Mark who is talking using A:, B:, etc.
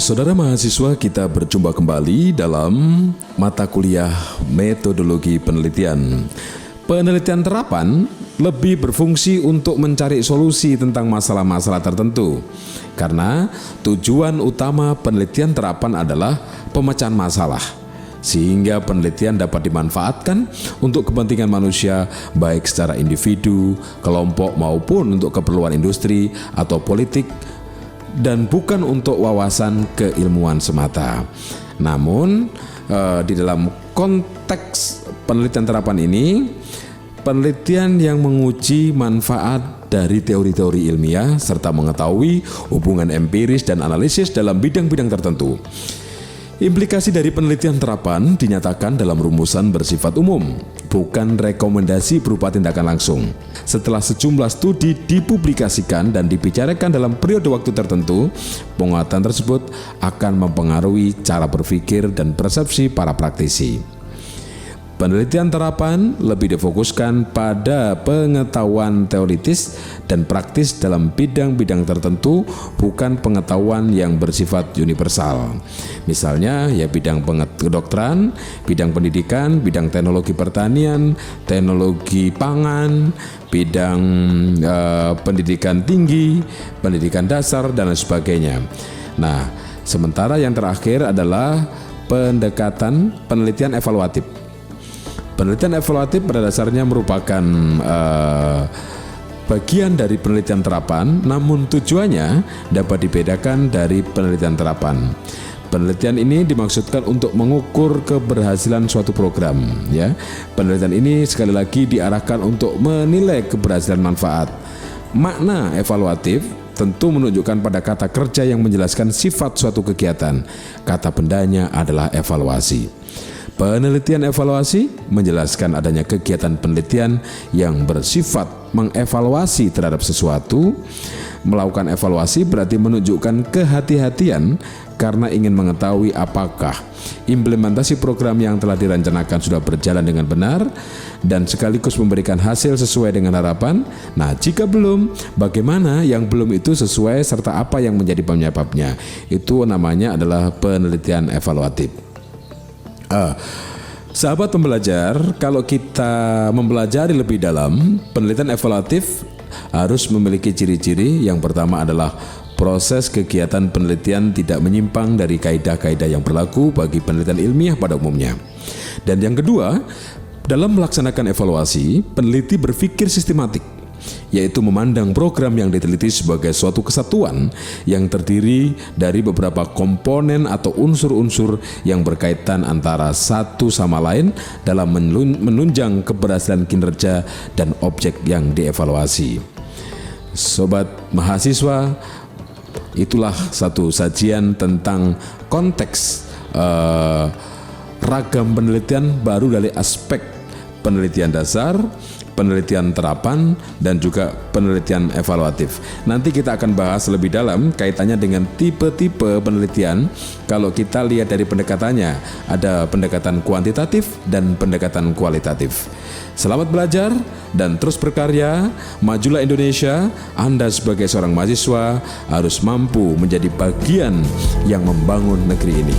A: Saudara mahasiswa, kita berjumpa kembali dalam mata kuliah metodologi penelitian. Penelitian terapan lebih berfungsi untuk mencari solusi tentang masalah-masalah tertentu. Karena tujuan utama penelitian terapan adalah pemecahan masalah, sehingga penelitian dapat dimanfaatkan untuk kepentingan manusia baik secara individu, kelompok maupun untuk keperluan industri atau politik, dan bukan untuk wawasan keilmuan semata. Namun di dalam konteks penelitian terapan ini, penelitian yang menguji manfaat dari teori-teori ilmiah serta mengetahui hubungan empiris dan analisis dalam bidang-bidang tertentu. Implikasi dari penelitian terapan dinyatakan dalam rumusan bersifat umum, bukan rekomendasi berupa tindakan langsung. Setelah sejumlah studi dipublikasikan dan dibicarakan dalam periode waktu tertentu, penguatan tersebut akan mempengaruhi cara berpikir dan persepsi para praktisi. Penelitian terapan lebih difokuskan pada pengetahuan teoritis dan praktis dalam bidang-bidang tertentu, bukan pengetahuan yang bersifat universal. Misalnya ya bidang kedokteran, bidang pendidikan, bidang teknologi pertanian, teknologi pangan, bidang pendidikan tinggi, pendidikan dasar, dan lain sebagainya. Nah, sementara yang terakhir adalah pendekatan penelitian evaluatif. Penelitian evaluatif pada dasarnya merupakan bagian dari penelitian terapan, namun tujuannya dapat dibedakan dari penelitian terapan. Penelitian ini dimaksudkan untuk mengukur keberhasilan suatu program, ya. Penelitian ini sekali lagi diarahkan untuk menilai keberhasilan manfaat. Makna evaluatif tentu menunjukkan pada kata kerja yang menjelaskan sifat suatu kegiatan. Kata bendanya adalah evaluasi. Penelitian evaluasi menjelaskan adanya kegiatan penelitian yang bersifat mengevaluasi terhadap sesuatu. Melakukan evaluasi berarti menunjukkan kehati-hatian karena ingin mengetahui apakah implementasi program yang telah direncanakan sudah berjalan dengan benar dan sekaligus memberikan hasil sesuai dengan harapan. Nah, jika belum, bagaimana yang belum itu sesuai serta apa yang menjadi penyebabnya. Itu namanya adalah penelitian evaluatif. Sahabat pembelajar, kalau kita mempelajari lebih dalam, penelitian evaluatif harus memiliki ciri-ciri. Yang pertama adalah proses kegiatan penelitian tidak menyimpang dari kaidah-kaidah yang berlaku bagi penelitian ilmiah pada umumnya. Dan yang kedua, dalam melaksanakan evaluasi, peneliti berpikir sistematik, yaitu memandang program yang diteliti sebagai suatu kesatuan yang terdiri dari beberapa komponen atau unsur-unsur yang berkaitan antara satu sama lain dalam menunjang keberhasilan kinerja dan objek yang dievaluasi. Sobat mahasiswa, itulah satu sajian tentang konteks ragam penelitian baru dari aspek penelitian dasar, penelitian terapan, dan juga penelitian evaluatif. Nanti kita akan bahas lebih dalam kaitannya dengan tipe-tipe penelitian. Kalau kita lihat dari pendekatannya, ada pendekatan kuantitatif dan pendekatan kualitatif. Selamat belajar dan terus berkarya. Majulah Indonesia. Anda sebagai seorang mahasiswa harus mampu menjadi bagian yang membangun negeri ini.